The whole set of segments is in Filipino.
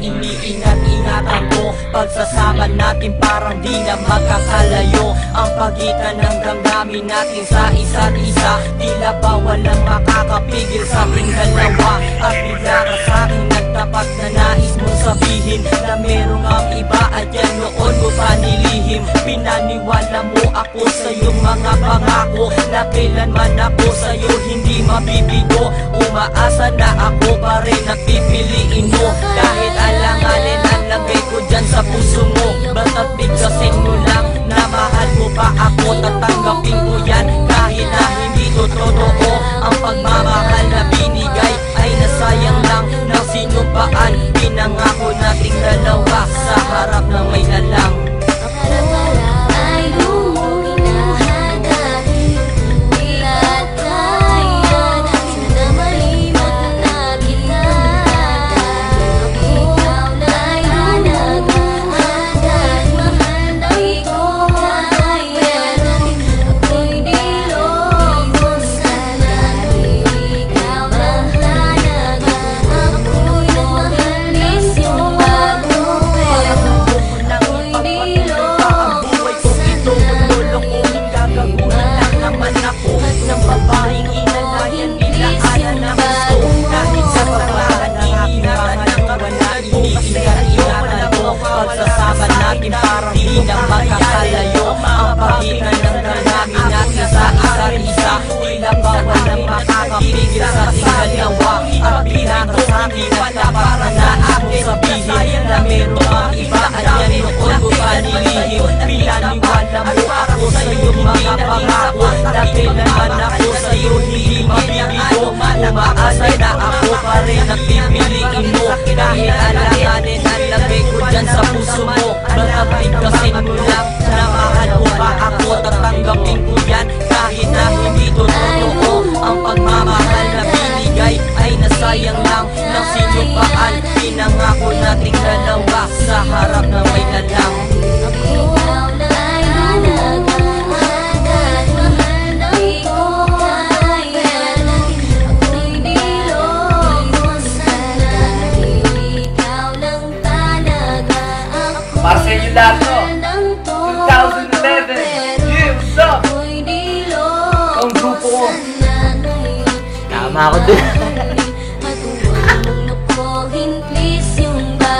iniingat-ingatan ko. Pagsasama natin parang di na magkakalayo. Ang pagitan ng damdamin natin sa isa't isa, tila ba walang makakapigil sa ating dalawa. At bigla ka sa'kin nagtapat na nais mong sabihin na merong ang iba at yan noon mo pa nilihim. Pinaniwala mo ako sa iyong mga pangako na kailanman ako sa'yo hindi mabibigo. Umaasa na ako pa rin na pipiliin mo kahit alanganin ang lagay ko dyan sa puso mo. Basta't bigkasin mo lang na mahal mo pa ako, tatanggapin ko yan kahit na hindi to totoo. Ang pagmamahal na binigay ay nasayang lang ng sinumpaan. Pinangako nating dalawa sa harap ng may lalang. Pagsasama natin parang di na magkakalayo. Ang pagitan ng damdamin natin sa isa't isa, tila ba walang makakapigil sa ating dalawa. At binaka sa'kin na para na ako sabihin na merong ang iba at yan noon mo pa nilihim. Pinaniwala mo ako sa iyong mga pangako na kailanman ako sa iyo hindi mabibigo. Umaasa na ako pa rin na pipiliin mo kahit alanganin ang lagay ko dyan sa puso mo. Basta't bigkasin mo lang na mahal mo pa ako, tatanggapin ko yan kahit na hindi to totoo. Ang pagmamahal na binigay ay nasayang lang ng sinumpaan. Pinangako nating dalawa sa harap ng may lalang. Para sa inyo lahat to, 2011, yeah, what's up? Ang grupo ko. Tama ako dun.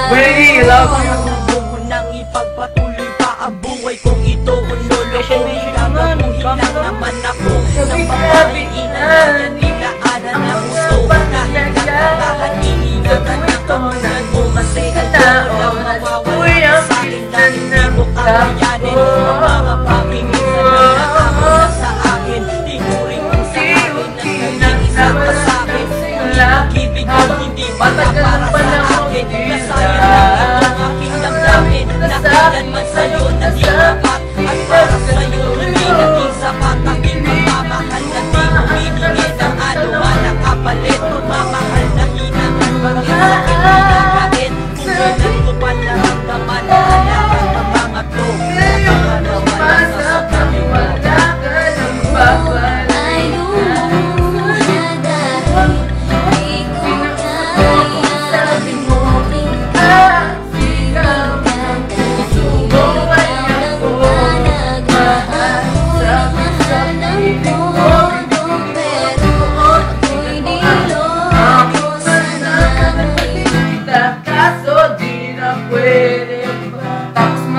Wait, love you. Huwag mo nang ipagpatuloy pa ang buhay kong ito. Kung lolokohin ka, mamuhin lang naman ako ng babaeng inalayan, nilaanan ng gusto. Kahit nakakahan, iniingatan ng kamunan mo. Kasi alam mo na mawawala sa akin lang hindi mo kakayanin. Ang mga paminsan na nakakuna sa akin, di ko rin kung sa akin na naging isa pa sa akin. Ang pag-ibig ko hindi bata para sa akin. Nasayang lang itong aking damdamin na kailanman sa'yo naging sapat. At para sa'yo hindi naging sapat. Aking pagmamahal na di humihingi ng anuman na kapalit. Pagmamahal na hinangan bakit sa'kin hinagain. Kung kailan ko pa naramdaman na halakan ng mga to. Napakalaman na sa kaliwa.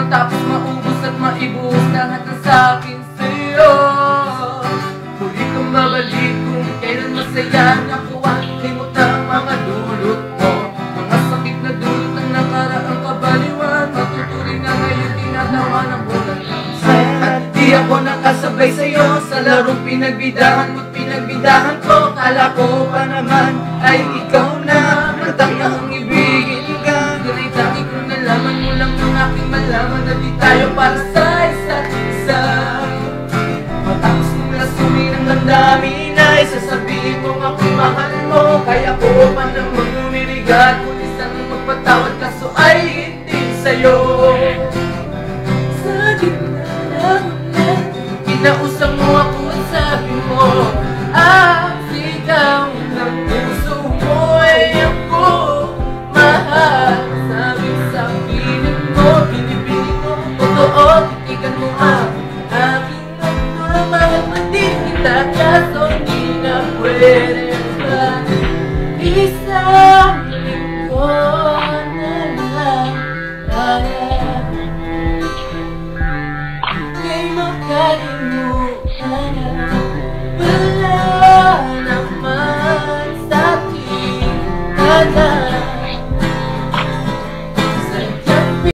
Tapos maubos at maibus lahat ng sa'kin sa'yo. Huli kang babalik kung kailan masaya. Nakuha, limot ang mga dulot mo. Mga sakit na dulot ng nakaraang kabaliwan. Matuturing na ngayon tinatawa ng bulan. At di ako nakasabay sa'yo sa larong pinagbidahan mo't pinagbidahan ko. Kala ko pa naman ay ikaw na nagtakang ibigin ka. Ganay tangi kong nalaman mo lang ng aking malaman na di tayo para sa isa't isa. Matapos mong lasunin ang damdamin ay sasabihin mong ako'y mahal mo. Kaya ko pa namang umirigat, kulis lang magpatawad kaso ay hindi sa'yo. Sa gitna ng ulan, kinausap mo ako at sabi mo, sigaw ng puso mo ay ako. Aking nagmamahal pa din kita, kaso di na pwede.